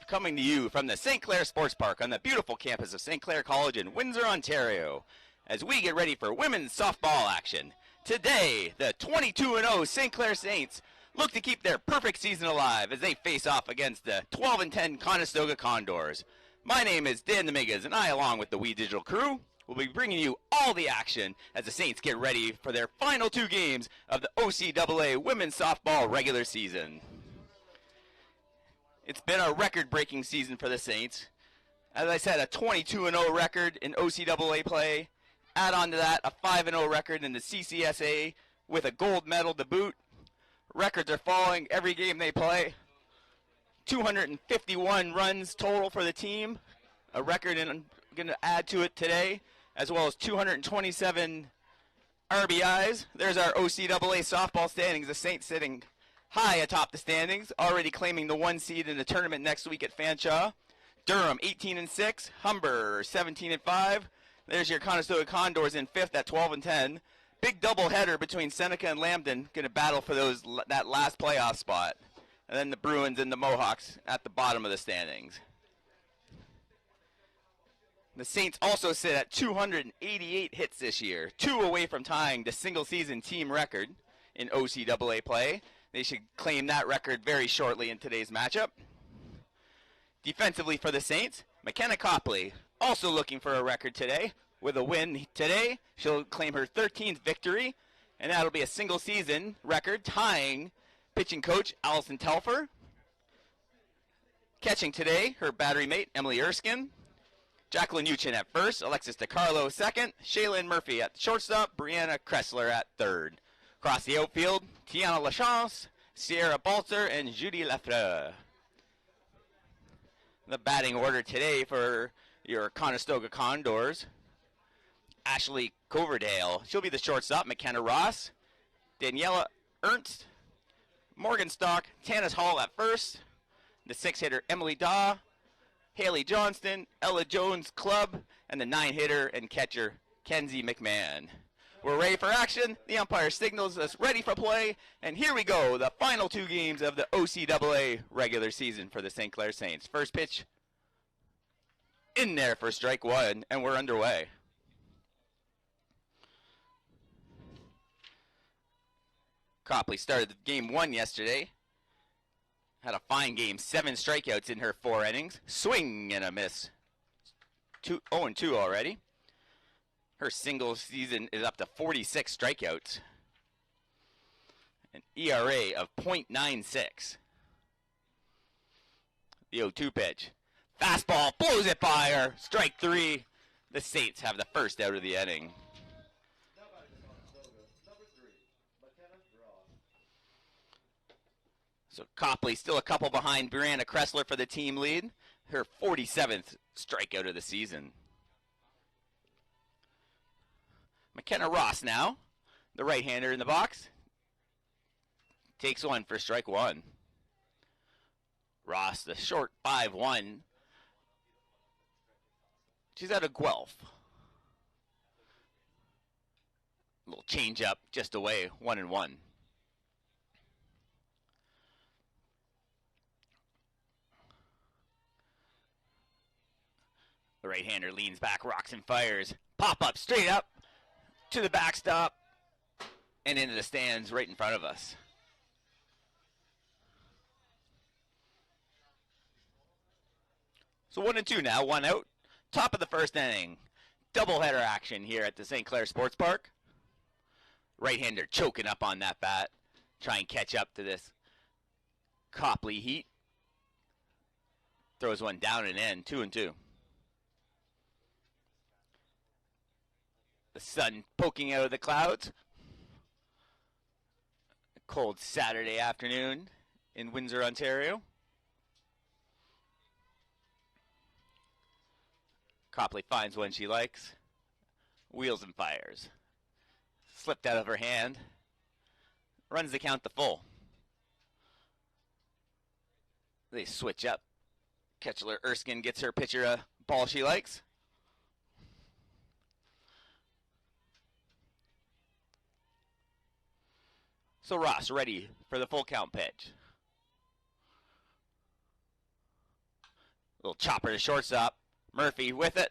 coming to you from the St Clair Sports Park on the beautiful campus of St Clair College in Windsor, Ontario, as we get ready for women's softball action. Today, the 22-0 St Clair Saints look to keep their perfect season alive as they face off against the 12-10 Conestoga Condors. My name is Dan Dominguez, and I, along with the We Digital crew, will be bringing you all the action as the Saints get ready for their final two games of the OCAA women's softball regular season. It's been a record-breaking season for the Saints. As I said, a 22-0 record in OCAA play. Add on to that a 5-0 record in the CCSA with a gold medal to boot. Records are falling every game they play. 251 runs total for the team, a record, and I'm going to add to it today, as well as 227 RBIs. There's our OCAA softball standings. The Saints sitting high atop the standings, already claiming the 1 seed in the tournament next week at Fanshawe. Durham 18-6, Humber 17-5. There's your Conestoga Condors in 5th at 12-10. Big doubleheader between Seneca and Lambton, going to battle for that last playoff spot. And then the Bruins and the Mohawks at the bottom of the standings. The Saints also sit at 288 hits this year, 2 away from tying the single-season team record in OCAA play. They should claim that record very shortly in today's matchup. Defensively for the Saints, McKenna Copley also looking for a record today. With a win today, she'll claim her 13th victory, and that'll be a single-season record, tying pitching coach Allison Telfer. Catching today, her battery mate Emily Erskine. Jacqueline Uchin at first, Alexis DiCarlo second, Shaylin Murphy at shortstop, Brianna Kressler at third. Across the outfield, Tiana Lachance, Sierra Balzer, and Judy Lafleur. The batting order today for your Conestoga Condors: Ashley Coverdale, she'll be the shortstop. McKenna Ross, Daniela Ernst, Morgan Stock, Tanis Hall at first. The 6-hitter Emily Daw, Haley Johnston, Ella Jones Clubb, and the 9-hitter and catcher Kenzie McMahon. We're ready for action. The umpire signals us ready for play, and here we go, the final two games of the OCAA regular season for the St. Clair Saints. First pitch in there for strike one, and we're underway. Copley started game 1 yesterday. Had a fine game, 7 strikeouts in her 4 innings. Swing and a miss. 0-2 already. Her single season is up to 46 strikeouts. An ERA of .96. The 0-2 pitch. Fastball, blows it by her. Strike 3. The Saints have the first out of the inning. So Copley still a couple behind Brianna Kressler for the team lead. Her 47th strikeout of the season. McKenna Ross now, the right-hander in the box. Takes one for strike 1. Ross, the short 5-1. She's out of Guelph. Little change up just away, 1-1. The right-hander leans back, rocks and fires. Pop up, straight up to the backstop and into the stands right in front of us. So 1-2 now, 1 out. Top of the first inning. Doubleheader action here at the St. Clair Sports Park. Right-hander choking up on that bat. Try and catch up to this Copley heat. Throws one down and in, 2-2. The sun poking out of the clouds. A cold Saturday afternoon in Windsor, Ontario. Copley finds one she likes. Wheels and fires. Slipped out of her hand. Runs the count to full. They switch up. Ketchler Erskine gets her pitcher a ball she likes. So Ross ready for the full count pitch. Little chopper to shortstop. Murphy with it.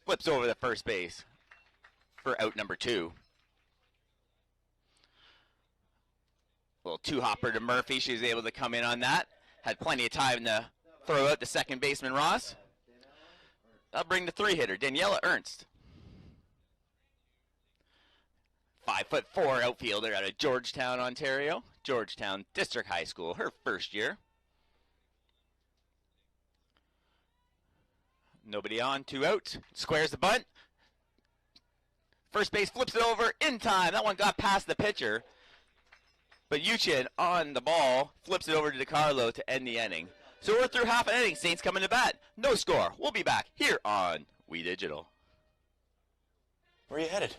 Flips over the first base for out number 2. Little two-hopper to Murphy. She was able to come in on that. Had plenty of time to throw out the second baseman, Ross. That'll bring the 3-hitter, Daniela Ernst. 5'4" outfielder out of Georgetown, Ontario. Georgetown District High School, her first year. Nobody on, 2 out. Squares the bunt. First base flips it over in time. That one got past the pitcher. But Yuchin on the ball flips it over to DiCarlo to end the inning. So we're through half an inning. Saints coming to bat. No score. We'll be back here on We Digital. Where are you headed?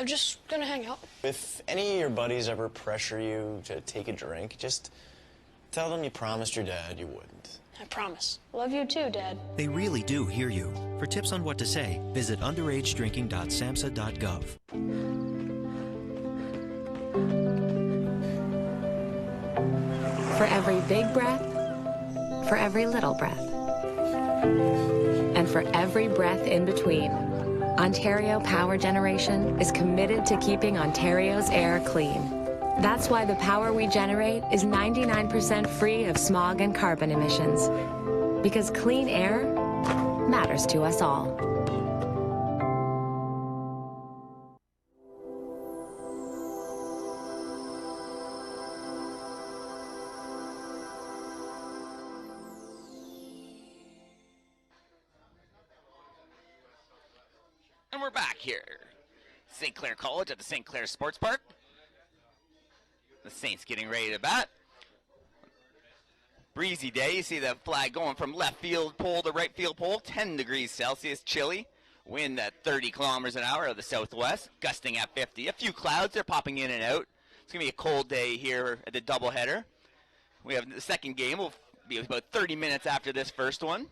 Just gonna hang out. If any of your buddies ever pressure you to take a drink, just tell them you promised your dad you wouldn't. I promise. Love you too, Dad. They really do hear you. For tips on what to say, visit underagedrinking.samhsa.gov. For every big breath, for every little breath, and for every breath in between, Ontario Power Generation is committed to keeping Ontario's air clean. That's why the power we generate is 99% free of smog and carbon emissions. Because clean air matters to us all. And we're back here. St. Clair College at the St. Clair Sports Park. The Saints getting ready to bat. Breezy day. You see the flag going from left field pole to right field pole. 10 degrees Celsius, chilly. Wind at 30 kilometers an hour out of the southwest. Gusting at 50. A few clouds are popping in and out. It's going to be a cold day here at the doubleheader. We have the second game. Will be about 30 minutes after this first one.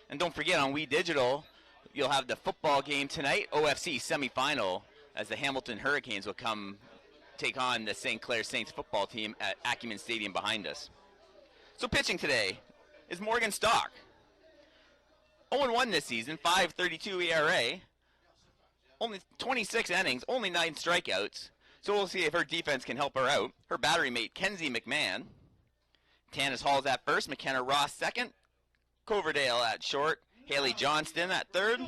And don't forget, on We Digital, you'll have the football game tonight, OFC semifinal, as the Hamilton Hurricanes will come take on the St. Clair Saints football team at Acumen Stadium behind us. So pitching today is Morgan Stock. 0-1 this season, 5.32 ERA. Only 26 innings, only 9 strikeouts. So we'll see if her defense can help her out. Her battery mate, Kenzie McMahon. Tanis Hall's at first, McKenna Ross second. Coverdale at short. Haley Johnston at third.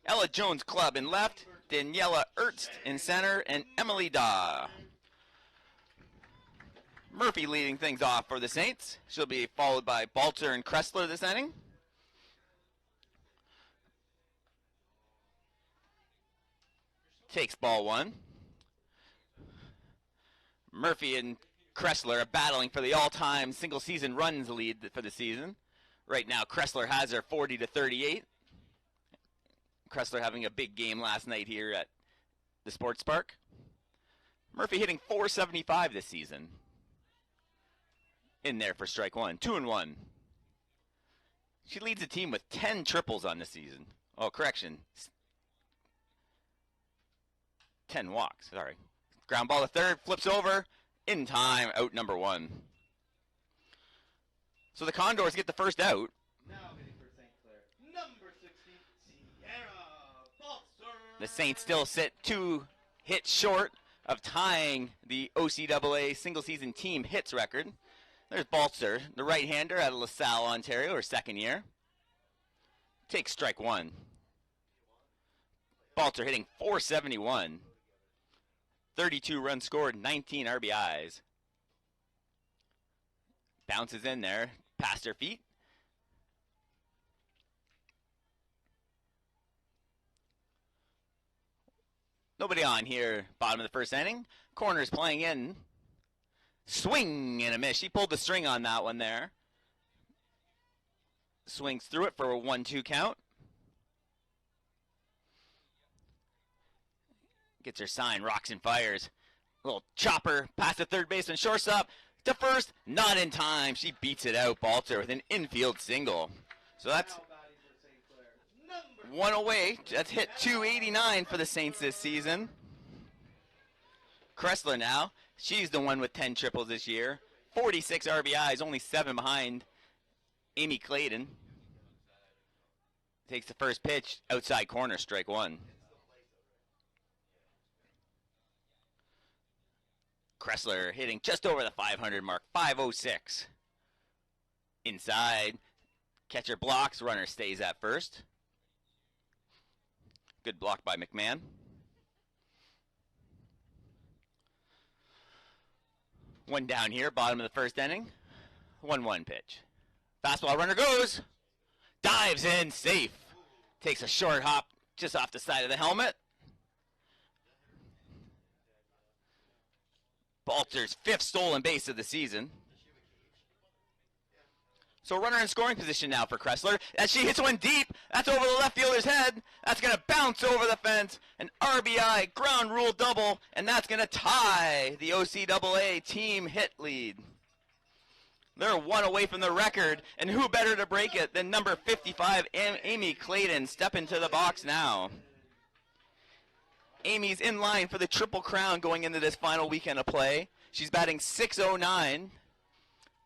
Ella Jones Club in left. Daniela Ernst in center. And Emily Daw. Murphy leading things off for the Saints. She'll be followed by Balter and Kressler this inning. Takes ball 1. Murphy and Kressler are battling for the all-time single-season runs lead for the season. Right now, Kressler has her 40-38. Kressler having a big game last night here at the Sports Park. Murphy hitting .475 this season. In there for strike 1. 2-1. She leads the team with 10 triples on the season. Oh, correction. 10 walks, sorry. Ground ball to third, flips over. In time, out number 1. So the Condors get the first out. Now hitting for St. Clair, number 16, Sierra Balser. The Saints still sit 2 hits short of tying the OCAA single-season team hits record. There's Balser, the right-hander out of LaSalle, Ontario, her second year. Takes strike 1. Balser hitting .471. 32 runs scored, 19 RBIs. Bounces in there, past her feet. Nobody on here, bottom of the first inning. Corners playing in. Swing and a miss. She pulled the string on that one there. Swings through it for a 1-2 count. Gets her sign, rocks and fires. Little chopper past the third baseman, shortstop to first, not in time. She beats it out, Balter, with an infield single. So that's one away. That's hit .289 for the Saints this season. Kressler now. She's the one with 10 triples this year. 46 RBIs, only 7 behind Amy Clayton. takes the first pitch, outside corner, strike one. Kressler hitting just over the 500 mark, 506. Inside, catcher blocks, runner stays at first. Good block by McMahon. One down here, bottom of the first inning. 1-1 pitch. Fastball, runner goes. Dives in, safe. Takes a short hop just off the side of the helmet. Balter's 5th stolen base of the season. So runner in scoring position now for Kressler. As she hits one deep, that's over the left fielder's head. That's going to bounce over the fence. An RBI ground rule double, and that's going to tie the OCAA team hit lead. They're one away from the record, and who better to break it than number 55, Amy Clayton, step into the box now. Amy's in line for the Triple Crown going into this final weekend of play. She's batting .609.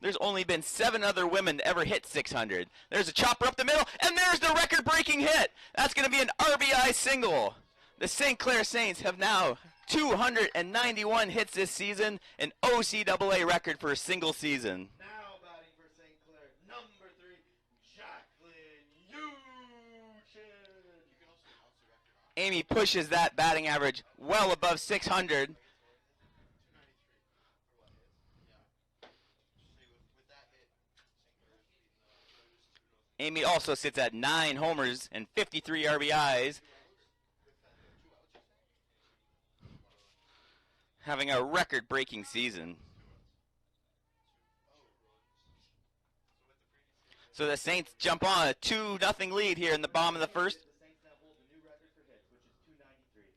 There's only been 7 other women to ever hit 600. There's a chopper up the middle, and there's the record-breaking hit. That's going to be an RBI single. The St. Clair Saints have now 291 hits this season, an OCAA record for a single season. Now batting for St. Clair, number 3, Jacqueline Uchin. Amy pushes that batting average well above 600. Amy also sits at 9 homers and 53 RBIs. Having a record-breaking season. So the Saints jump on a 2-0 lead here in the bottom of the first. The Saints now hold the new record for hits, which is 293.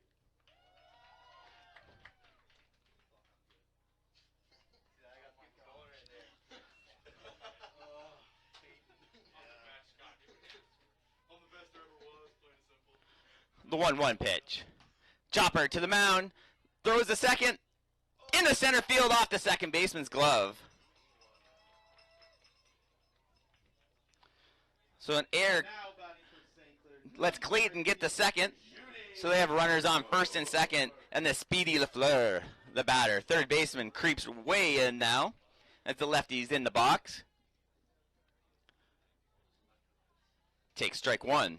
The 1-1 pitch. Chopper to the mound. Throws the second. Into center field off the second baseman's glove. So an error Now batting for St. Clair, lets Clayton get the second. So they have runners on first and second. And the speedy LaFleur, the batter. Third baseman creeps way in now. As the lefty's in the box. Takes strike one.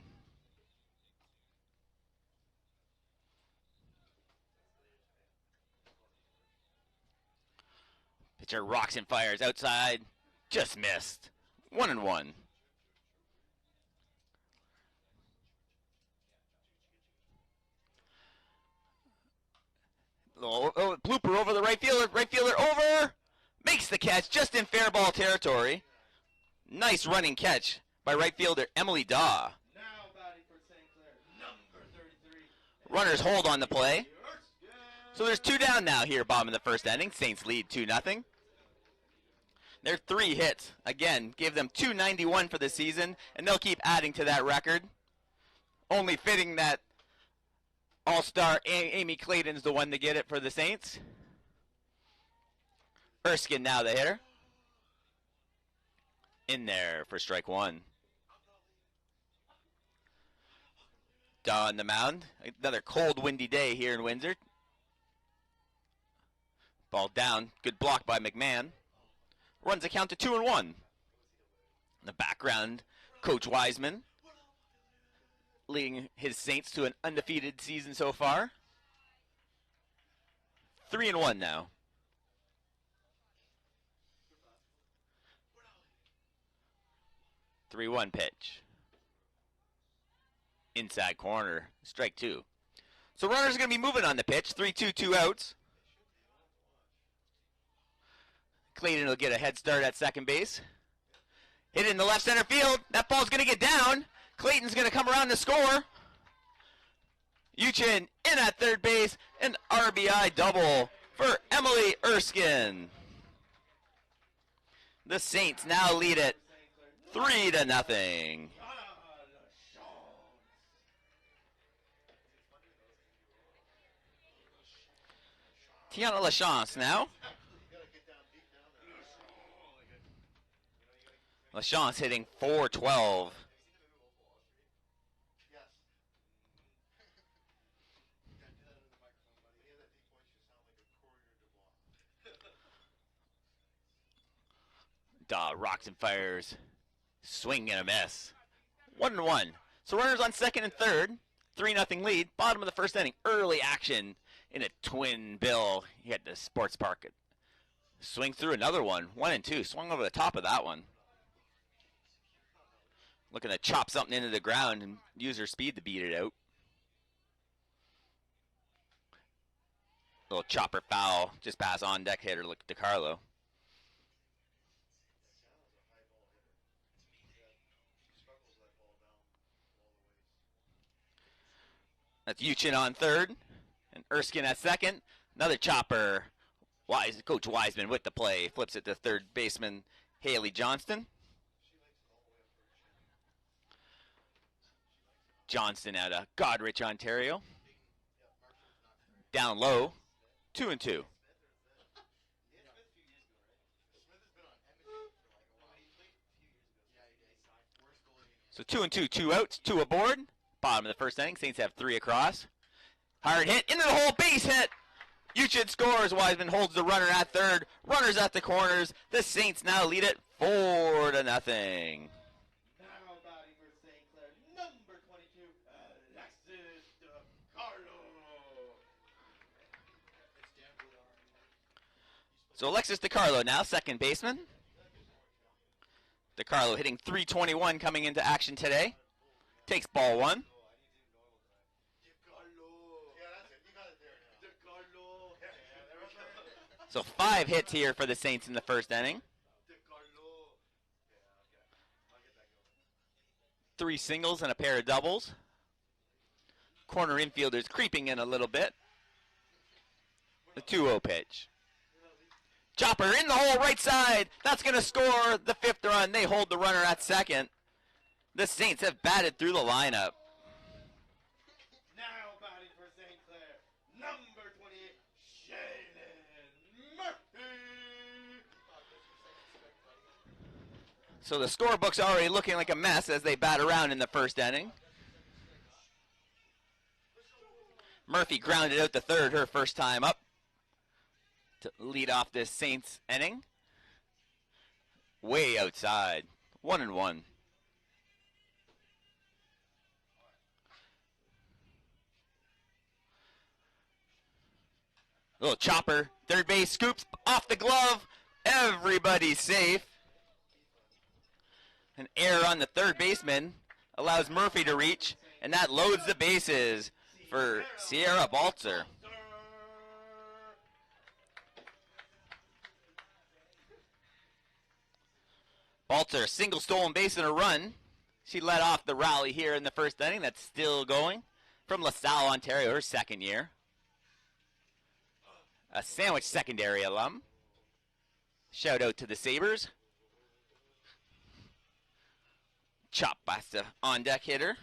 Pitcher rocks and fires outside. Just missed. 1-1. Blooper over the right fielder. Right fielder over. Makes the catch just in fair ball territory. Nice running catch by right fielder Emily Daw. now batting for St. Clair, number 33. Runners hold on the play. So there's 2 down now here, bottom of the first inning. Saints lead 2-0. Their 3 hits, again, give them 291 for the season, and they'll keep adding to that record. Only fitting that all-star Amy Clayton's the one to get it for the Saints. Erskine now the hitter. In there for strike one. Daw on the mound. Another cold, windy day here in Windsor. Ball down. Good block by McMahon. Runs the count to 2-1. In the background, Coach Wiseman leading his Saints to an undefeated season so far. 3-1 now. The 3-1 pitch. Inside corner, strike 2. So runners are going to be moving on the pitch. 3-2, 2 outs. Clayton will get a head start at second base. Hit it in the left center field. That ball's going to get down. Clayton's going to come around to score. Uchin in at third base. An RBI double for Emily Erskine. The Saints now lead it 3-0. Tiana LaChance now. LaChance hitting .412. rocks and fires. Swing and a miss. 1-1. So runners on second and third. 3-0 lead. Bottom of the first inning. Early action in a twin bill here at the sports park. Swing through another one. 1-2. Swung over the top of that one. Looking to chop something into the ground and use her speed to beat it out. Little chopper foul. Just pass on deck hitter. Look at DiCarlo. That's Uchin on third, and Erskine at second. Another chopper. Coach Wiseman with the play. Flips it to third baseman Haley Johnston. Johnston out of Goderich, Ontario. Down low, 2-2. So 2-2, 2 outs, 2 aboard. Bottom of the first inning, Saints have 3 across. Hard hit, into the hole, base hit. Uchin scores, Wiseman holds the runner at third. Runners at the corners. The Saints now lead it 4-0. Now batting for St. Clair, number 22, Alexis DiCarlo. So Alexis DiCarlo now, second baseman. DiCarlo hitting .321 coming into action today. Takes ball 1. So 5 hits here for the Saints in the first inning. 3 singles and a pair of doubles. Corner infielders creeping in a little bit. The 2-0 pitch. Chopper in the hole, right side. That's going to score the 5th run. They hold the runner at second. The Saints have batted through the lineup. Now batting for St. Clair, number 28, Shaylin Murphy. So the scorebook's already looking like a mess as they bat around in the first inning. Murphy grounded out the third, her first time up to lead off this Saints inning. Way outside, 1-1. Little chopper, third base, scoops off the glove. Everybody's safe. An error on the third baseman allows Murphy to reach, and that loads the bases for Sierra Balzer. Balzer, single stolen base and a run. She led off the rally here in the first inning. That's still going. From LaSalle, Ontario, her second year. A Sandwich secondary alum. Shout out to the Sabres. Chop past the on-deck hitter.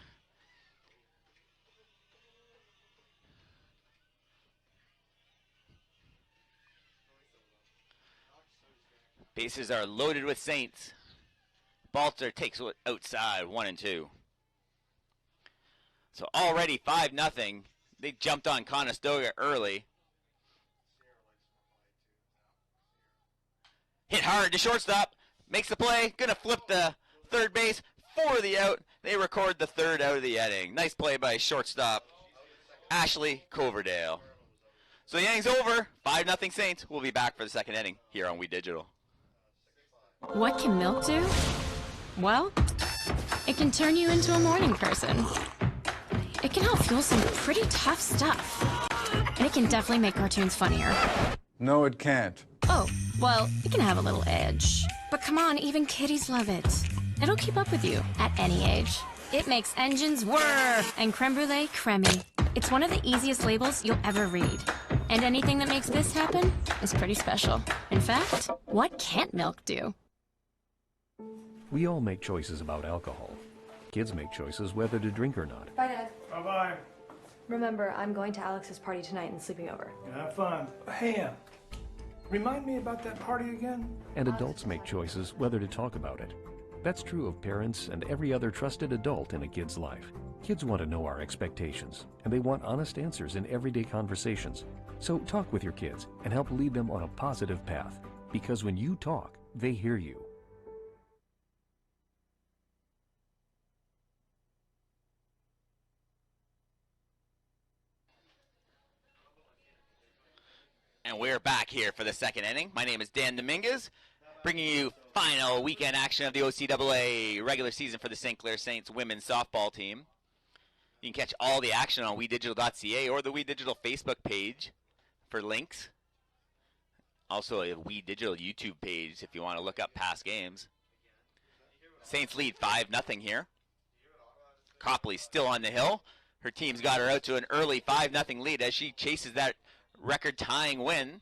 Bases are loaded with Saints. Balzer takes it outside, 1-2. So already 5-0. They jumped on Conestoga early. Hit hard to shortstop. Makes the play. Gonna flip the third base for the out. They record the third out of the inning. Nice play by shortstop Ashley Coverdale. So the inning's over. 5-0 Saints. We'll be back for the second inning here on We Digital. What can milk do? Well, it can turn you into a morning person. It can help fuel some pretty tough stuff. And it can definitely make cartoons funnier. No, it can't. Oh, well, it can have a little edge. But come on, even kiddies love it. It'll keep up with you at any age. It makes engines whir and creme brulee creamy. It's one of the easiest labels you'll ever read. And anything that makes this happen is pretty special. In fact, what can't milk do? We all make choices about alcohol. Kids make choices whether to drink or not. Bye, Dad. Bye-bye. Remember, I'm going to Alex's party tonight and sleeping over. Have fun. Hey, remind me about that party again? And adults make choices whether to talk about it. That's true of parents and every other trusted adult in a kid's life. Kids want to know our expectations, and they want honest answers in everyday conversations. So talk with your kids and help lead them on a positive path. Because when you talk, they hear you. And we're back here for the second inning. My name is Dan Dominguez, bringing you final weekend action of the OCAA regular season for the St Clair Saints women's softball team. You can catch all the action on WeDigital.ca or the WeDigital Facebook page for links. Also a WeDigital YouTube page if you want to look up past games. Saints lead 5-0 here. Copley still on the hill. Her team's got her out to an early 5-0 lead as she chases that record-tying win.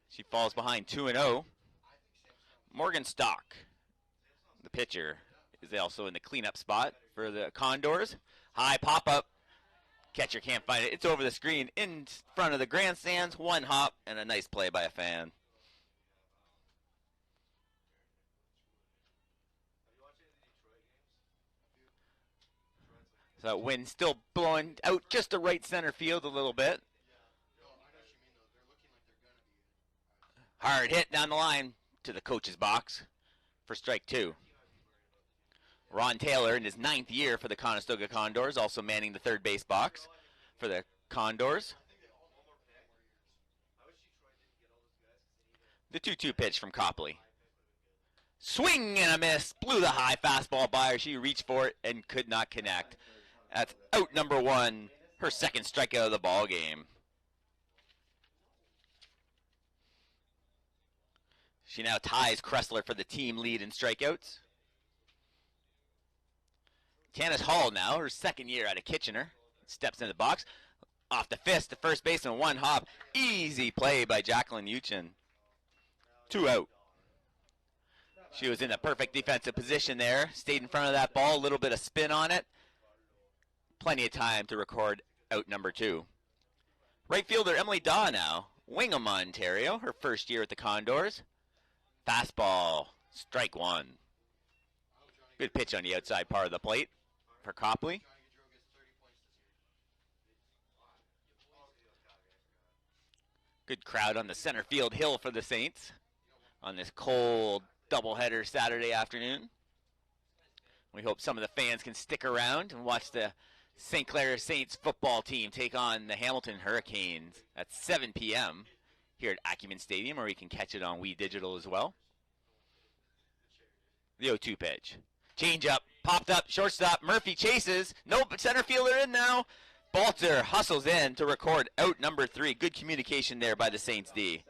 She falls behind 2-0. Morgan Stock, the pitcher, is also in the cleanup spot for the Condors. High pop-up. Catcher can't find it. It's over the screen in front of the grandstands. One hop and a nice play by a fan. So that wind still blowing out just the right center field a little bit. Hard hit down the line to the coach's box for strike 2. Ron Taylor in his 9th year for the Conestoga Condors, also manning the third base box for the Condors. The 2-2 pitch from Copley. Swing and a miss. Blew the high fastball by her. She reached for it and could not connect. That's out number 1, her second strikeout of the ball game. She now ties Kressler for the team lead in strikeouts. Candace Hall now, her second year out of Kitchener. Steps in the box. Off the fist, the first baseman, one hop. Easy play by Jacqueline Uchin. 2 out. She was in the perfect defensive position there. Stayed in front of that ball, a little bit of spin on it. Plenty of time to record out number 2. Right fielder Emily Daw now. Wingham, Ontario, her first year at the Condors. Fastball, strike 1. Good pitch on the outside part of the plate for Copley. Good crowd on the center field hill for the Saints on this cold doubleheader Saturday afternoon. We hope some of the fans can stick around and watch the St. Clair Saints football team take on the Hamilton Hurricanes at 7 p.m. here at Acumen Stadium, or you can catch it on WeDigital as well. The 0-2 pitch. Change up, popped up, shortstop, Murphy chases. Nope, center fielder in now. Balter hustles in to record out number 3. Good communication there by the Saints D.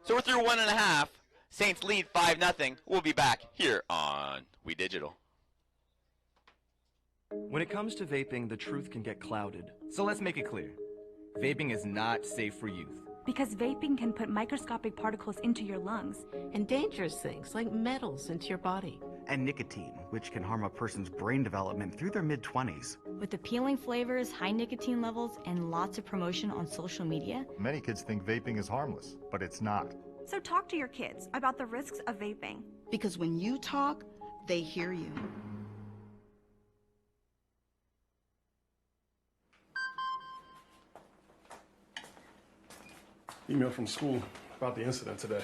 So we're through 1.5. Saints lead 5-0. We'll be back here on WeDigital. When it comes to vaping, the truth can get clouded. So let's make it clear. Vaping is not safe for youth. Because vaping can put microscopic particles into your lungs. And dangerous things like metals into your body. And nicotine, which can harm a person's brain development through their mid-20s. With appealing flavors, high nicotine levels, and lots of promotion on social media. Many kids think vaping is harmless, but it's not. So talk to your kids about the risks of vaping. Because when you talk, they hear you. Email from school about the incident today.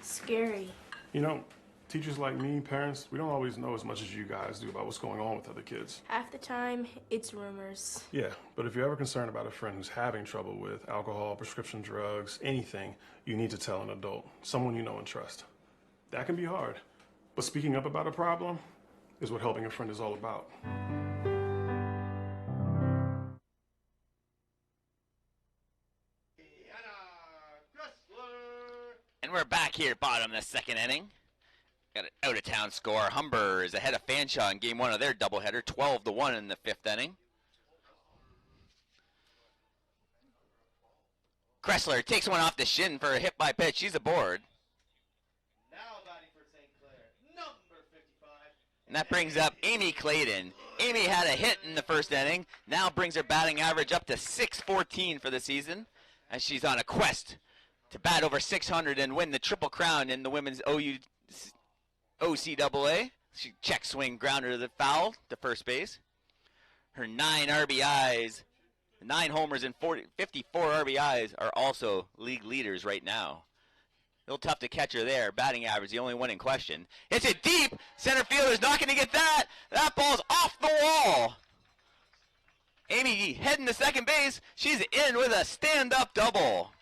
Scary. You know, teachers like me, parents, we don't always know as much as you guys do about what's going on with other kids. Half the time, it's rumors. Yeah, but if you're ever concerned about a friend who's having trouble with alcohol, prescription drugs, anything, you need to tell an adult, someone you know and trust. That can be hard, but speaking up about a problem is what helping a friend is all about. And we're back here, bottom of the second inning. Got an out-of-town score. Humber is ahead of Fanshawe in game 1 of their doubleheader, 12-1 in the 5th inning. Kressler takes one off the shin for a hit by pitch. She's aboard. Now batting for St. Clair, number 55. And that brings up Amy Clayton. Amy had a hit in the first inning. Now brings her batting average up to .614 for the season, as she's on a quest to bat over 600 and win the Triple Crown in the women's OCAA. She check swing grounder to the foul to first base. Her 9 RBIs, 9 homers and 54 RBIs are also league leaders right now. A little tough to catch her there. Batting average, the only one in question. Hits it deep. Center fielder's not going to get that. That ball's off the wall. Amy heading to second base. She's in with a stand-up double.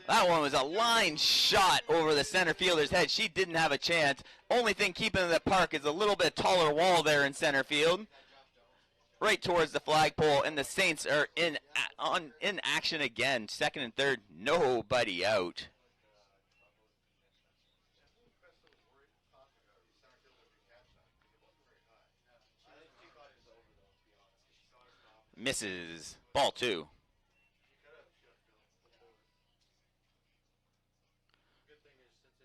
That one was a line shot over the center fielder's head. She didn't have a chance. Only thing keeping in the park is a little bit taller wall there in center field. Right towards the flagpole, and the Saints are in action again. Second and third, nobody out. Misses. Ball 2.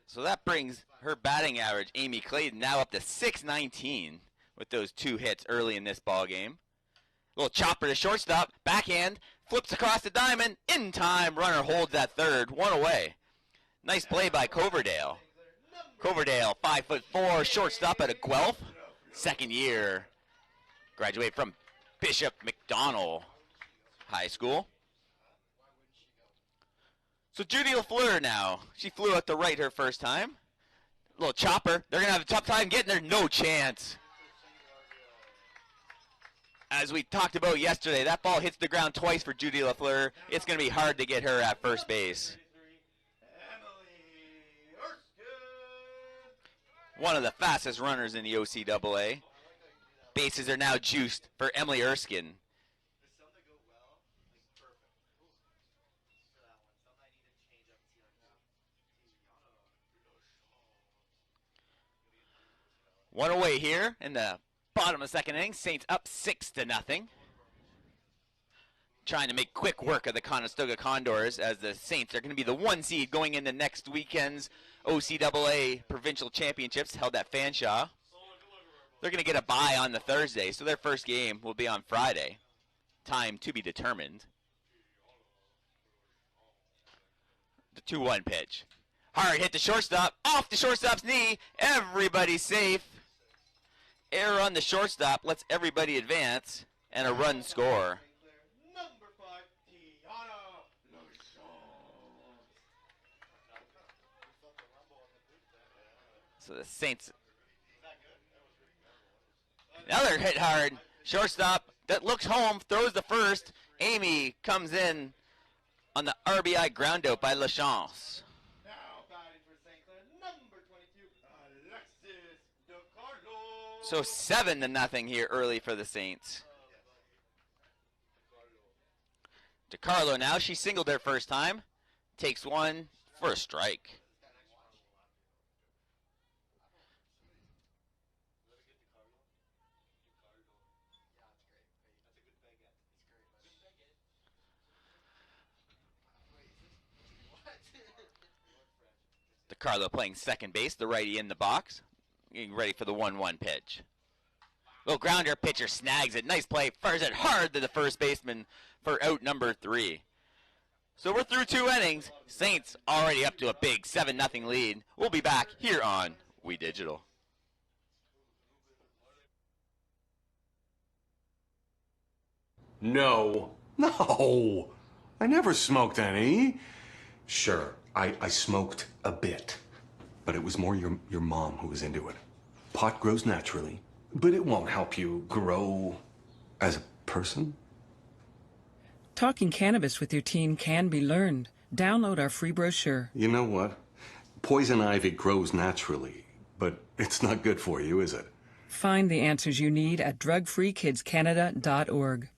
So that brings her batting average, Amy Clayton, now up to .619 with those 2 hits early in this ball game. Little chopper to shortstop, backhand, flips across the diamond, in time. Runner holds at third, 1 away. Nice play by Coverdale. Coverdale, 5'4", shortstop out of Guelph, second year. Graduated from Bishop McDonald High School. So Judy LaFleur now. She flew out to right her first time. Little chopper. They're going to have a tough time getting there. No chance. As we talked about yesterday, that ball hits the ground twice for Judy LaFleur. It's going to be hard to get her at first base. One of the fastest runners in the OCAA. Bases are now juiced for Emily Erskine. One away here in the bottom of the second inning. Saints up 6-0. Trying to make quick work of the Conestoga Condors, as the Saints are going to be the 1 seed going into next weekend's OCAA Provincial Championships held at Fanshawe. They're going to get a bye on the Thursday, so their first game will be on Friday. Time to be determined. The 2-1 pitch. Hard hit to shortstop, off the shortstop's knee. Everybody's safe. Error on the shortstop lets everybody advance, and a run score. So the Saints, another hit hard. Shortstop that looks home, throws the first. Amy comes in on the RBI ground out by LaChance. So 7-0 here early for the Saints. DeCarlo now, she singled her first time. Takes one for a strike. DeCarlo playing second base, the righty in the box. Getting ready for the 1-1 pitch. Little grounder, pitcher snags it. Nice play. Fires it hard to the first baseman for out number 3. So we're through 2 innings. Saints already up to a big 7-0 lead. We'll be back here on We Digital. No. No. I never smoked any. Sure, I smoked a bit. But it was more your mom who was into it. Pot grows naturally, but it won't help you grow as a person. Talking cannabis with your teen can be learned. Download our free brochure. You know what? Poison ivy grows naturally, but it's not good for you, is it? Find the answers you need at drugfreekidscanada.org.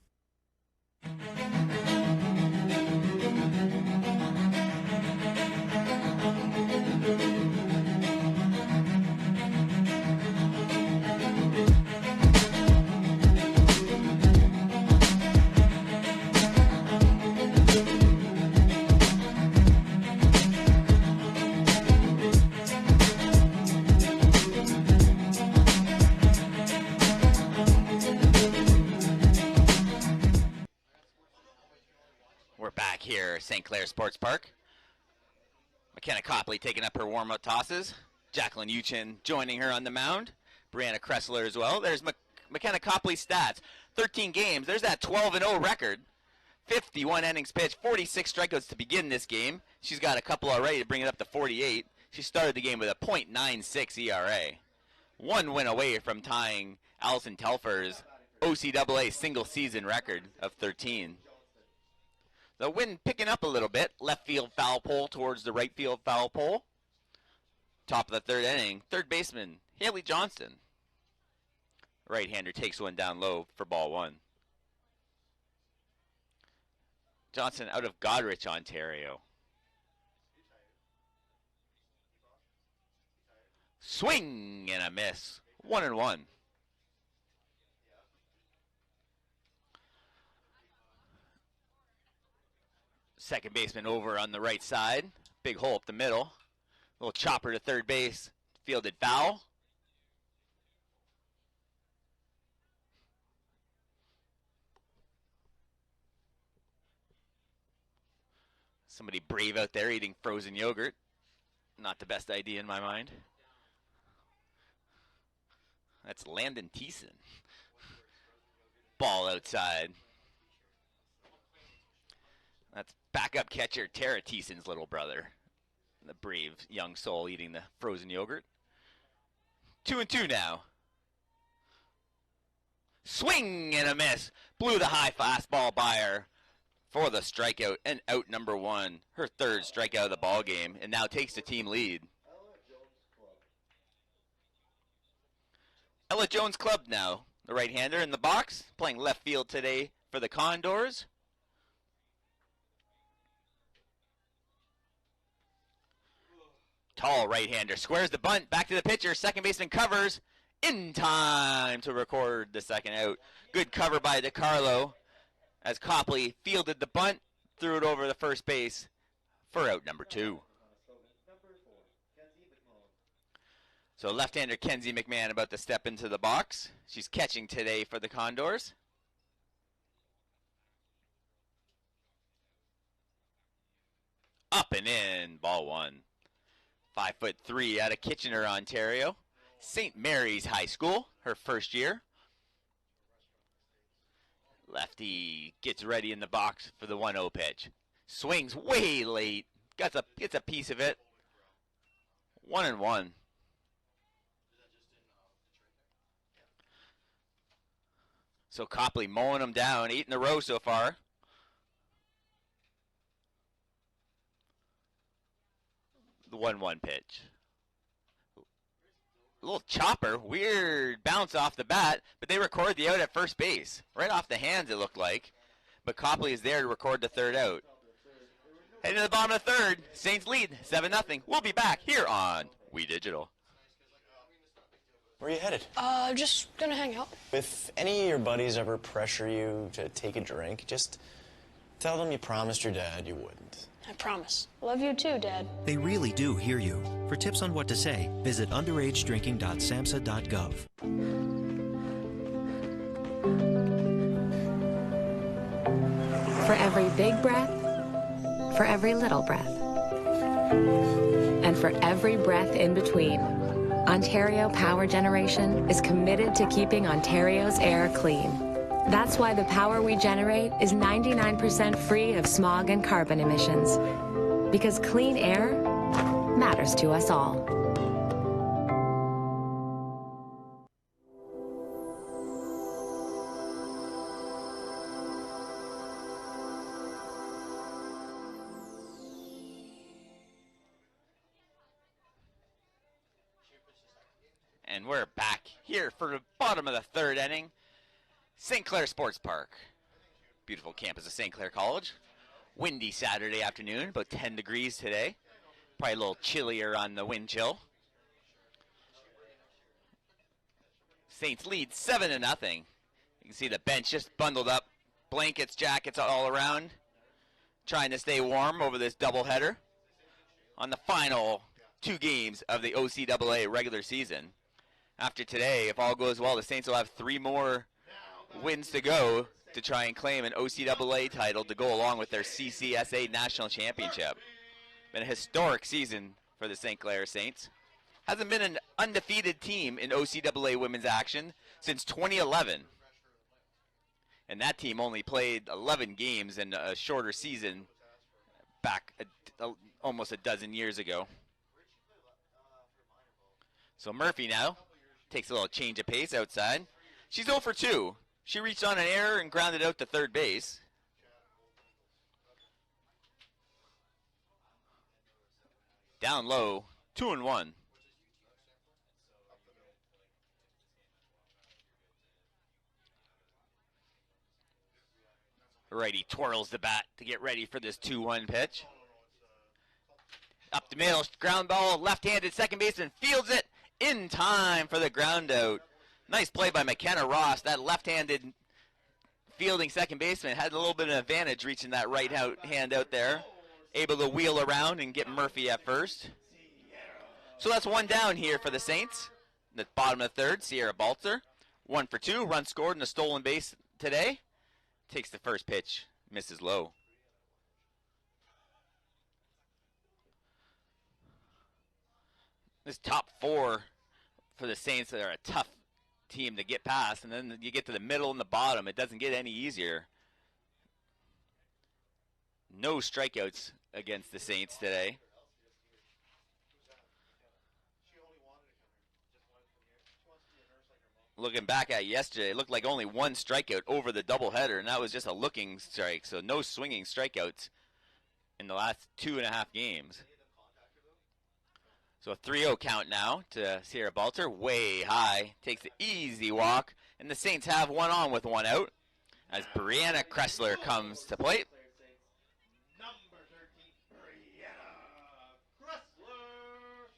Here, St Clair Sports Park. McKenna Copley taking up her warm-up tosses. Jacqueline Uchin joining her on the mound. Brianna Kressler as well. There's McKenna Copley's stats. 13 games. There's that 12-0 record. 51 innings pitched, 46 strikeouts to begin this game. She's got a couple already to bring it up to 48. She started the game with a .96 ERA. one win away from tying Allison Telfer's OCAA single season record of 13. The wind picking up a little bit. Left field foul pole towards the right field foul pole. Top of the third inning, third baseman Haley Johnston. Right-hander takes one down low for ball one. Johnson out of Goderich, Ontario. Swing and a miss. 1-1. Second baseman over on the right side. Big hole up the middle. Little chopper to third base. Fielded foul. Somebody brave out there eating frozen yogurt. Not the best idea in my mind. That's Landon Thiessen. Ball outside. That's backup catcher Tara Thiessen's little brother. The brave young soul eating the frozen yogurt. 2-2 now. Swing and a miss. Blew the high fastball by her for the strikeout and out number one. Her third strikeout of the ball game, and now takes the team lead. Ella Jones Club now. The right-hander in the box, playing left field today for the Condors. Tall right-hander squares the bunt, back to the pitcher, second baseman covers, in time to record the second out. Good cover by DiCarlo as Copley fielded the bunt, threw it over the first base for out number two. So left-hander Kenzie McMahon about to step into the box. She's catching today for the Condors. Up and in, ball one. 5'3" out of Kitchener, Ontario. St. Mary's High School, her first year. Lefty gets ready in the box for the 1-0 pitch. Swings way late. Gets a piece of it. 1-1. So Copley mowing them down, 8 in a row so far. The 1-1 pitch. A little chopper, weird bounce off the bat, but they record the out at first base. Right off the hands, it looked like. But Copley is there to record the third out. Heading to the bottom of the third, Saints lead 7-0. We'll be back here on We Digital. Where are you headed? Just gonna hang out. If any of your buddies ever pressure you to take a drink, just tell them you promised your dad you wouldn't. I promise. Love you too, Dad. They really do hear you. For tips on what to say, visit underagedrinking.samhsa.gov. For every big breath, for every little breath, and for every breath in between, Ontario Power Generation is committed to keeping Ontario's air clean. That's why the power we generate is 99% free of smog and carbon emissions. Because clean air matters to us all. And we're back here for the bottom of the third inning. St. Clair Sports Park. Beautiful campus of St. Clair College. Windy Saturday afternoon, about 10 degrees today. Probably a little chillier on the wind chill. Saints lead 7-0. You can see the bench just bundled up. Blankets, jackets all around. Trying to stay warm over this doubleheader on the final 2 games of the OCAA regular season. After today, if all goes well, the Saints will have 3 more wins to go to try and claim an OCAA title to go along with their CCSA National Championship. Been a historic season for the St. Clair Saints. Hasn't been an undefeated team in OCAA women's action since 2011. And that team only played 11 games in a shorter season back almost a dozen years ago. So Murphy now takes a little change of pace outside. She's 0 for 2. She reached on an error and grounded out to third base. Down low, 2-1. Righty twirls the bat to get ready for this 2-1 pitch. Up the middle, ground ball, left-handed second baseman fields it in time for the ground out. Nice play by McKenna Ross. That left-handed fielding second baseman had a little bit of an advantage reaching that right hand out there. Able to wheel around and get Murphy at first. So that's one down here for the Saints. The bottom of the third, Sierra Balzer. 1 for 2, run scored and a stolen base today. Takes the first pitch, misses low. This top 4 for the Saints are a tough team to get past, and then you get to the middle and the bottom. It doesn't get any easier. No strikeouts against the Saints today. Looking back at yesterday, it looked like only 1 strikeout over the doubleheader, and that was just a looking strike, so no swinging strikeouts in the last 2.5 games. So a 3-0 count now to Sierra Balzer, way high, takes the easy walk, and the Saints have one on with 1 out as Brianna Kressler comes to plate.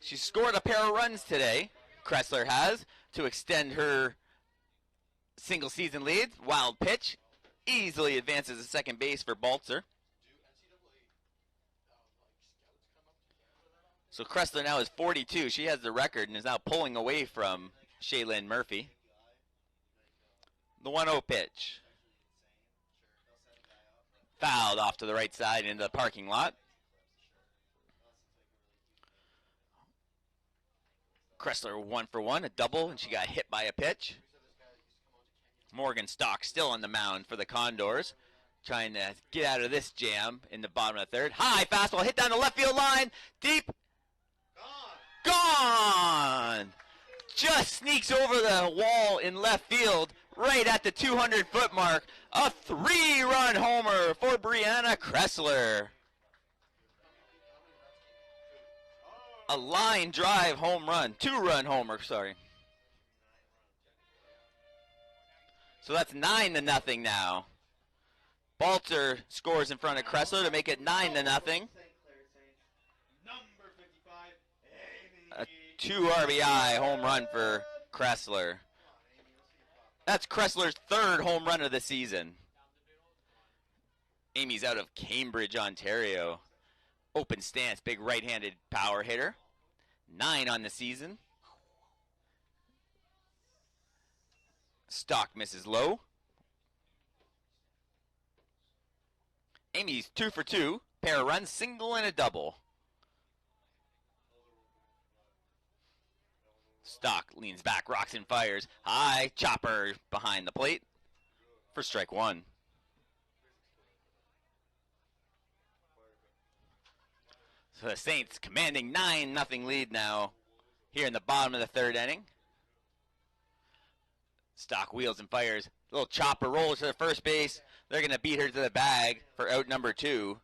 She scored a pair of runs today, Kressler has, to extend her single season lead. Wild pitch. Easily advances to second base for Balzer. So Kressler now is 42. She has the record and is now pulling away from Shaylin Murphy. The 1-0 pitch. Fouled off to the right side into the parking lot. Kressler 1 for 1, a double, and she got hit by a pitch. Morgan Stock still on the mound for the Condors, trying to get out of this jam in the bottom of the third. High fastball hit down the left field line, deep, gone! Just sneaks over the wall in left field, right at the 200-foot mark. A 3-run homer for Brianna Kressler. A line drive home run, 2-run homer, sorry. So that's 9-0 now. Balzer scores in front of Kressler to make it 9-0. A 2 RBI home run for Kressler. That's Kressler's 3rd home run of the season. Amy's out of Cambridge, Ontario. Open stance, big right-handed power hitter. 9 on the season. Stock misses low. Amy's 2 for 2. Pair of runs, single and a double. Stock leans back, rocks and fires. High chopper behind the plate for strike 1. So the Saints commanding 9-0 lead now here in the bottom of the 3rd inning. Stock wheels and fires. Little chopper rolls to the first base. They're going to beat her to the bag for out number 2.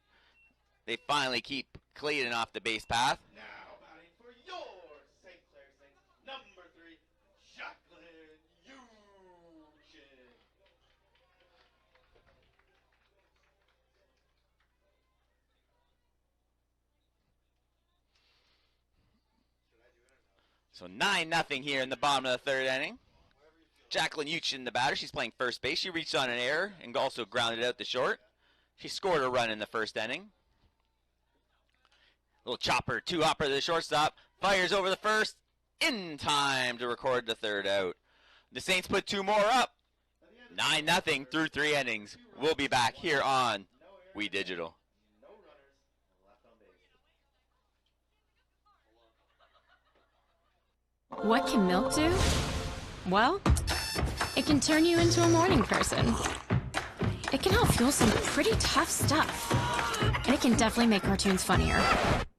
They finally keep Clayton off the base path. Now batting for your St. Clair Saints, number 3, Jacqueline Yuchin. So 9-0 here in the bottom of the 3rd inning. Jacqueline Yuchin, the batter. She's playing first base. She reached on an error and also grounded out to short. She scored a run in the 1st inning. Little chopper, 2-hopper to the shortstop. Fires over the first in time to record the 3rd out. The Saints put 2 more up. 9-0 through 3 innings. We'll be back here on We Digital. What can milk do? Well, it can turn you into a morning person. It can help fuel some pretty tough stuff. And it can definitely make cartoons funnier.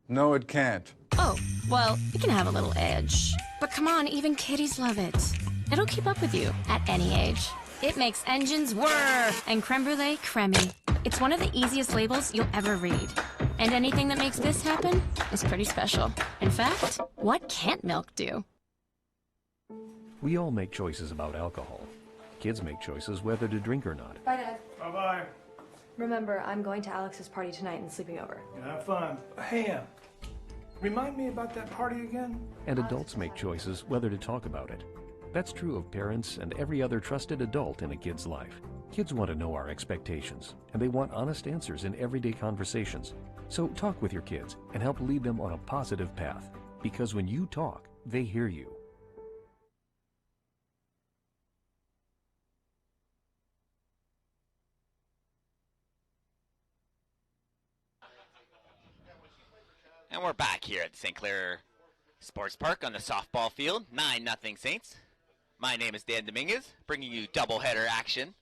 No, it can't. Oh, well, it can have a little edge. But come on, even kitties love it. It'll keep up with you at any age. It makes engines whir and creme brulee creamy. It's one of the easiest labels you'll ever read. And anything that makes this happen is pretty special. In fact, what can't milk do? We all make choices about alcohol. Kids make choices whether to drink or not. Bye, Dad. Bye-bye. Remember, I'm going to Alex's party tonight and sleeping over. Have fun. Hey, remind me about that party again? And adults make choices whether to talk about it. That's true of parents and every other trusted adult in a kid's life. Kids want to know our expectations, and they want honest answers in everyday conversations. So talk with your kids and help lead them on a positive path. Because when you talk, they hear you. And we're back here at St Clair Sports Park on the softball field. 9-0 Saints. My name is Dan Dominguez, bringing you doubleheader action.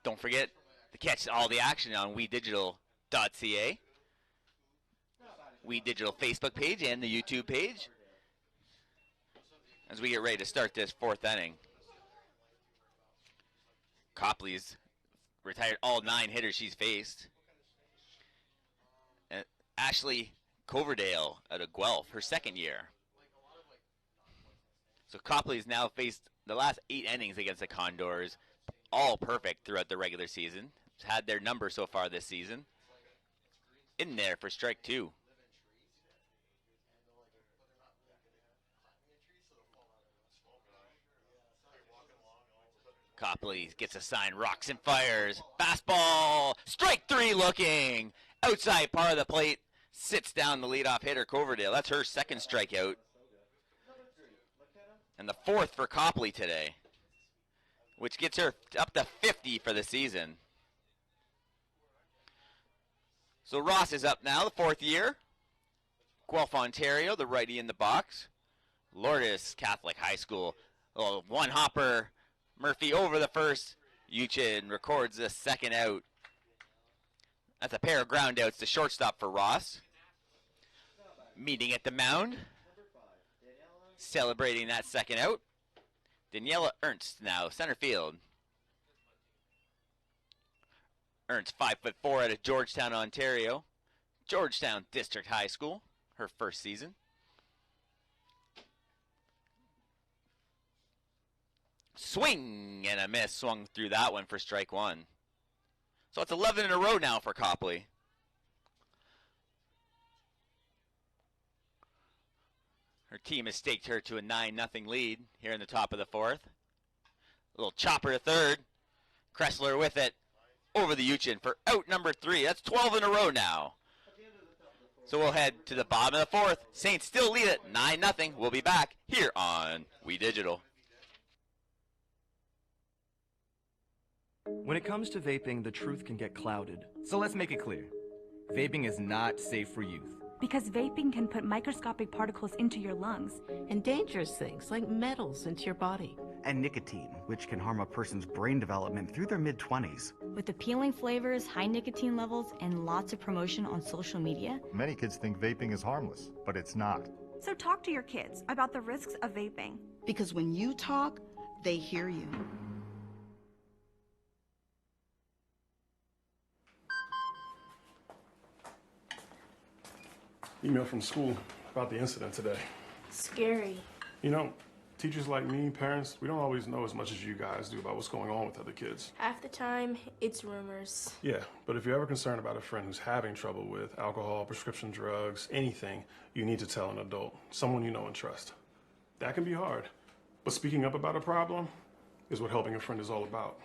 Don't forget to catch all the action on WeDigital.ca, WeDigital Facebook page, and the YouTube page as we get ready to start this fourth inning. Copley's retired all 9 hitters she's faced. And Ashley Coverdale out of Guelph, her second year. So Copley's now faced the last 8 innings against the Condors, all perfect throughout the regular season. Had their number so far this season. In there for strike 2. Copley gets a sign, rocks and fires. Fastball, strike 3 looking. Outside part of the plate, sits down the leadoff hitter Coverdale. That's her second strikeout. And the 4th for Copley today, which gets her up to 50 for the season. So Ross is up now, the 4th year. Guelph, Ontario, the righty in the box. Lourdes Catholic High School. Oh, one hopper. Murphy over the first. Uchin records the second out. That's a pair of ground outs to shortstop for Ross. Meeting at the mound. Celebrating that second out. Daniela Ernst now, center field. Ernst, 5'4" out of Georgetown, Ontario. Georgetown District High School, her first season. Swing and a miss, swung through that one for strike 1. So it's 11 in a row now for Copley. Her team has staked her to a 9-0 lead here in the top of the 4th. A little chopper to third. Kressler with it over the Uchin for out number 3. That's 12 in a row now. So we'll head to the bottom of the 4th. Saints still lead it 9-0. We'll be back here on WeDigital. When it comes to vaping, the truth can get clouded. So let's make it clear. Vaping is not safe for youth. Because vaping can put microscopic particles into your lungs. And dangerous things like metals into your body. And nicotine, which can harm a person's brain development through their mid-20s. With appealing flavors, high nicotine levels, and lots of promotion on social media. Many kids think vaping is harmless, but it's not. So talk to your kids about the risks of vaping. Because when you talk, they hear you. Email from school about the incident today. Scary. You know, teachers like me, parents, we don't always know as much as you guys do about what's going on with other kids. Half the time, it's rumors. Yeah, but if you're ever concerned about a friend who's having trouble with alcohol, prescription drugs, anything, you need to tell an adult, someone you know and trust. That can be hard, but speaking up about a problem is what helping a friend is all about.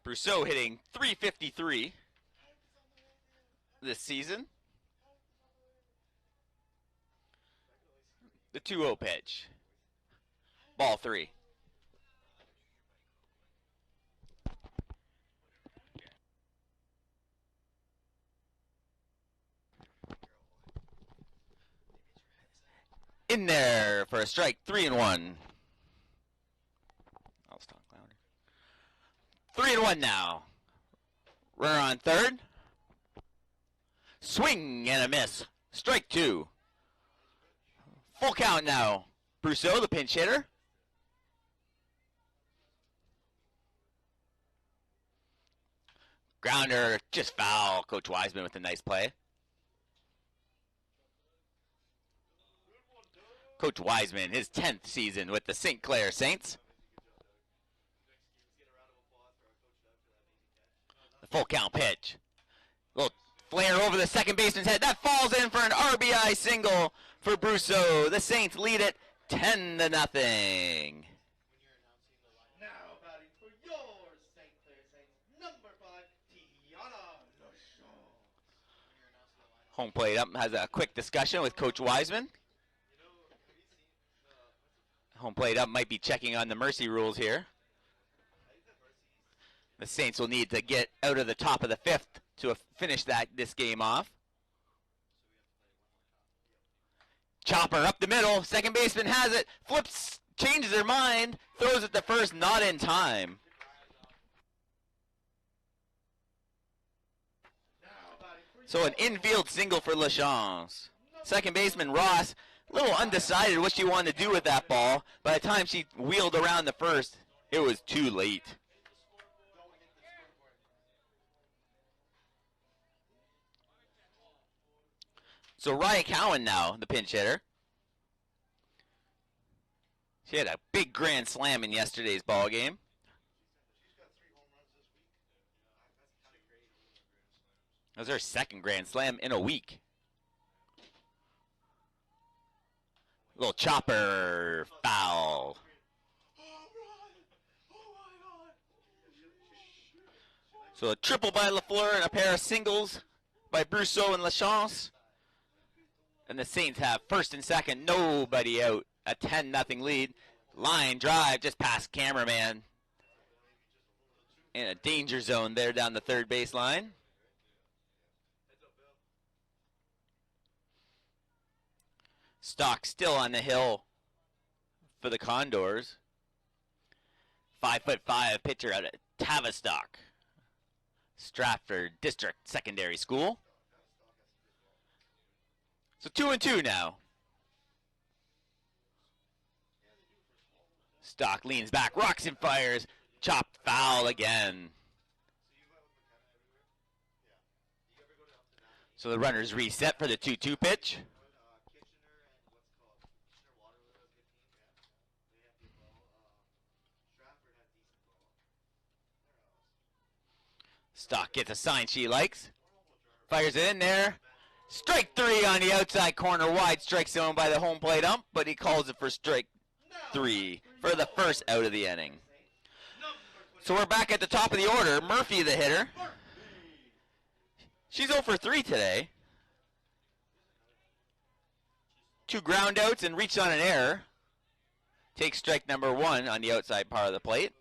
Brousseau hitting .353 this season. The 2-0 pitch. Ball 3. In there for a strike, 3-1. I'll talk louder. 3-1 now. Runner on third. Swing and a miss. Strike 2. Full count now. Brousseau, the pinch hitter. Grounder, just foul. Coach Wiseman with a nice play. Coach Wiseman, his 10th season with the St Clair Saints. The full count pitch. Little flare over the second baseman's head. That falls in for an RBI single for Brousseau. The Saints lead it 10-0. Now batting for your St. Clair Saints, number 5, Tiana Lachon. Home plate up has a quick discussion with Coach Wiseman. Home plate up might be checking on the mercy rules here. The Saints will need to get out of the top of the 5th to finish this game off. Chopper up the middle. Second baseman has it. Flips, changes their mind. Throws it to first, not in time. So an infield single for Lachance. Second baseman Ross, a little undecided what she wanted to do with that ball. By the time she wheeled around the first, it was too late. So Ryan Cowan now, the pinch hitter. She had a big grand slam in yesterday's ball game. That was her second grand slam in a week. Little chopper foul. So a triple by Lafleur and a pair of singles by Brousseau and Lachance. And the Saints have first and second, nobody out. A 10-0 lead. Line drive just past cameraman. In a danger zone there down the third baseline. Stock still on the hill for the Condors. 5'5" pitcher out of Tavistock, Stratford District Secondary School. So 2-2 now. Stock leans back, rocks and fires, chopped foul again. So the runners reset for the 2-2 pitch. Stock gets a sign she likes. Fires it in there. Strike 3 on the outside corner. Wide strike zone by the home plate ump, but he calls it for strike 3 for the first out of the inning. So we're back at the top of the order. Murphy, the hitter. She's 0 for 3 today. 2 ground outs and reached on an error. Takes strike number 1 on the outside part of the plate.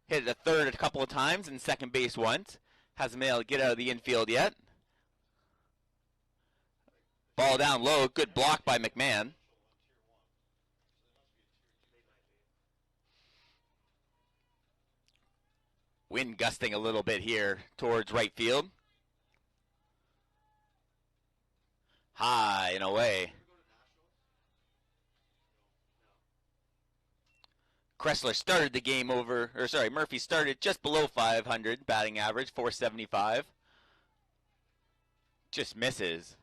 Hit it a third a couple of times and second base once. Hasn't been able to get out of the infield yet. Ball down low. Good block by McMahon. Wind gusting a little bit here towards right field. High and away. Kressler started the game Murphy started just below 500 batting average, 475. Just misses.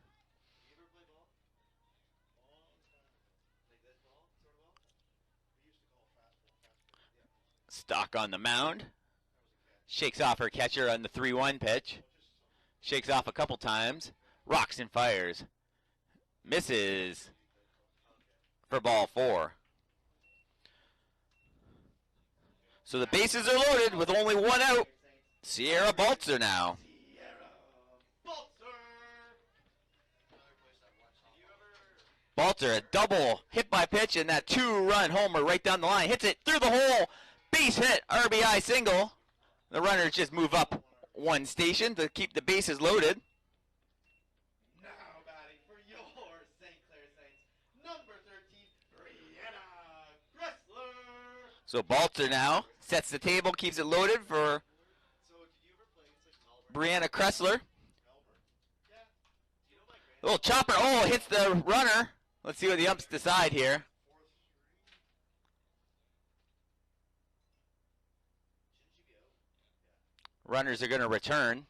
Stock on the mound. Shakes off her catcher on the 3-1 pitch. Shakes off a couple times. Rocks and fires. Misses for ball 4. So the bases are loaded with only one out. Sierra Baltzer now. Baltzer, a double hit by pitch, and that 2-run homer right down the line. Hits it through the hole. Base hit, RBI single. The runners just move up one station to keep the bases loaded. Now batting for your St. Clair Saints, number 13, Brianna Gressler. So Baltzer now sets the table, keeps it loaded for Brianna Kressler. Little chopper, oh, hits the runner. Let's see what the umps decide here. Runners are going to return.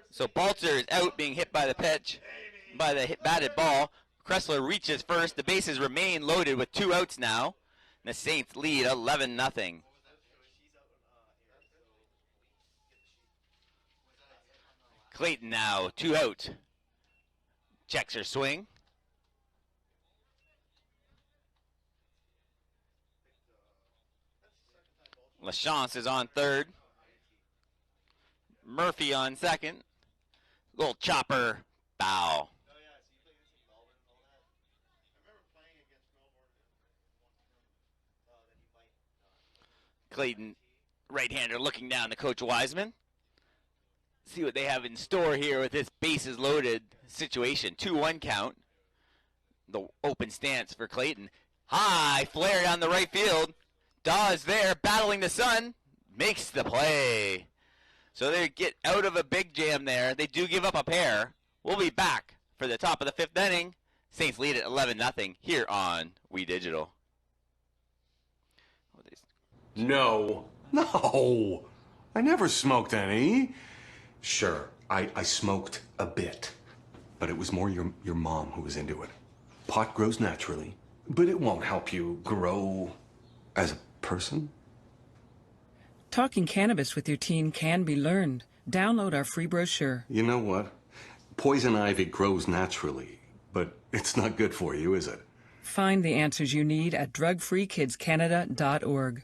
So Baltzer is out, being hit by the pitch, by the batted ball. Kressler reaches first. The bases remain loaded with 2 outs now. The Saints lead 11-0. Clayton now, 2 out. Checks her swing. LaChance is on third. Murphy on second. Little chopper, bow. Clayton, right-hander, looking down to Coach Wiseman. See what they have in store here with this bases loaded situation. 2-1 count. The open stance for Clayton. High flare down the right field. Dawes there, battling the sun. Makes the play. So they get out of a big jam there. They do give up a pair. We'll be back for the top of the 5th inning. Saints lead at 11-0 here on We Digital. No. I never smoked any. Sure, I smoked a bit. But it was more your mom who was into it. Pot grows naturally, but it won't help you grow as a person. Talking cannabis with your teen can be learned. Download our free brochure. You know what? Poison ivy grows naturally, but it's not good for you, is it? Find the answers you need at drugfreekidscanada.org.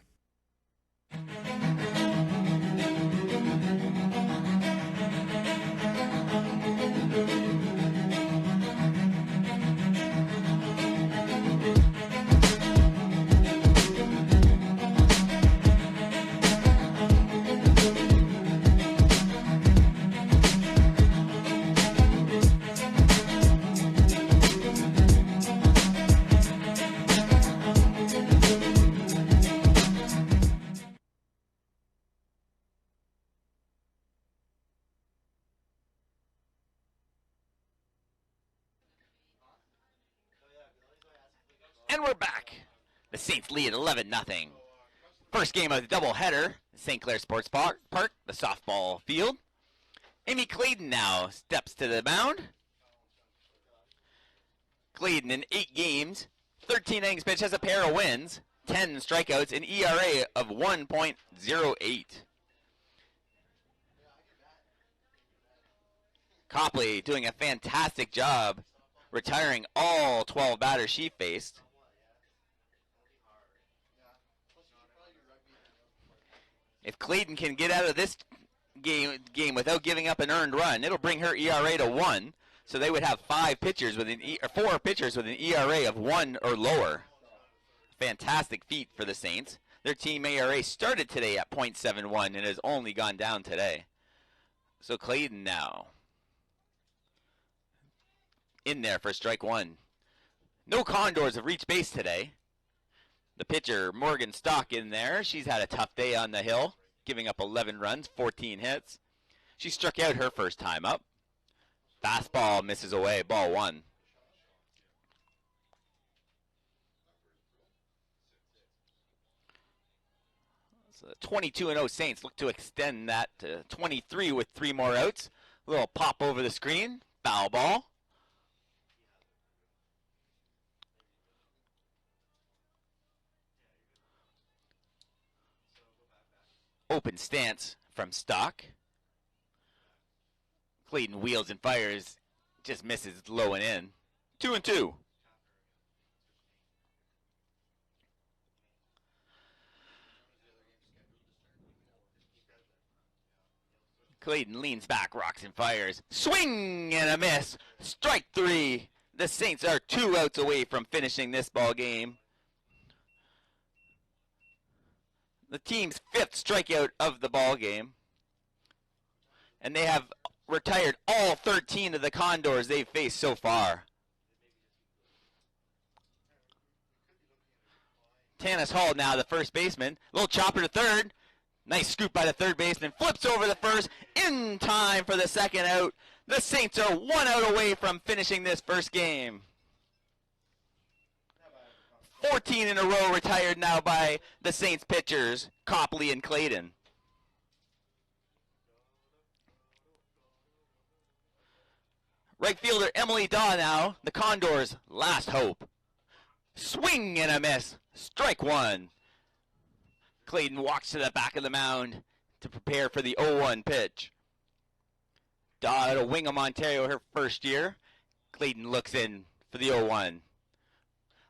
And we're back. The Saints lead 11-0. First game of the doubleheader, St. Clair Sports Park, the softball field. Amy Clayton now steps to the mound. Clayton in 8 games, 13 innings pitched, has a pair of wins, 10 strikeouts, an ERA of 1.08. Copley doing a fantastic job retiring all 12 batters she faced. If Clayton can get out of this game without giving up an earned run, it'll bring her ERA to 1. So they would have 4 pitchers with an ERA of 1 or lower. Fantastic feat for the Saints. Their team ERA started today at .71 and has only gone down today. So Clayton now in there for strike 1. No Condors have reached base today. The pitcher, Morgan Stock, in there. She's had a tough day on the hill, giving up 11 runs, 14 hits. She struck out her first time up. Fastball misses away, ball 1. So the 22-0 Saints look to extend that to 23 with 3 more outs. A little pop over the screen, foul ball. open stance from Stock. Clayton wheels and fires, just misses low and in. 2-2. Clayton leans back, rocks and fires. Swing and a miss. Strike 3. The Saints are 2 outs away from finishing this ball game. The team's 5th strikeout of the ball game. And they have retired all 13 of the Condors they've faced so far. Tanis Hall now the first baseman. Little chopper to third. Nice scoop by the third baseman. Flips over the first in time for the second out. The Saints are 1 out away from finishing this first game. 14 in a row retired now by the Saints pitchers, Copley and Clayton. Right fielder Emily Daw now, the Condors' last hope. Swing and a miss. Strike 1. Clayton walks to the back of the mound to prepare for the 0-1 pitch. Daw out of Wingham, Ontario, her first year. Clayton looks in for the 0-1.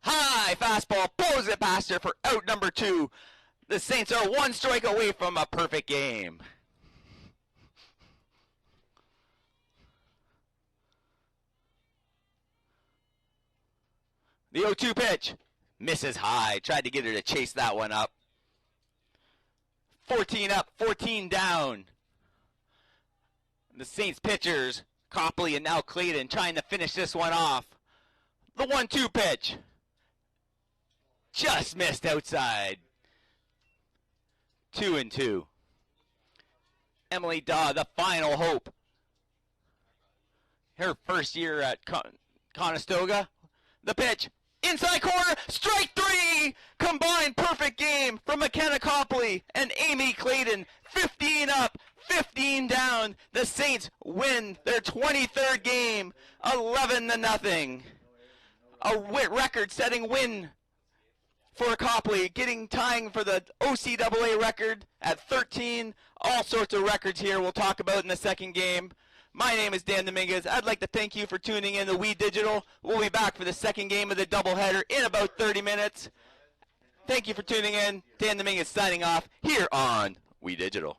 High fastball, blows it past her for out number 2. The Saints are 1 strike away from a perfect game. The 0-2 pitch misses high. Tried to get her to chase that one up. 14 up, 14 down. The Saints pitchers, Copley and now Clayton, trying to finish this one off. The 1-2 pitch. Just missed outside. 2-2. Emily Daw, the final hope. Her first year at Conestoga. The pitch. Inside corner, strike 3! Combined perfect game from McKenna Copley and Amy Clayton. 15 up, 15 down. The Saints win their 23rd game, 11-0. A record-setting win for Copley, tying for the OCAA record at 13. All sorts of records here we'll talk about in the second game. My name is Dan Dominguez. I'd like to thank you for tuning in to We Digital. We'll be back for the second game of the doubleheader in about 30 minutes. Thank you for tuning in. Dan Dominguez signing off here on We Digital.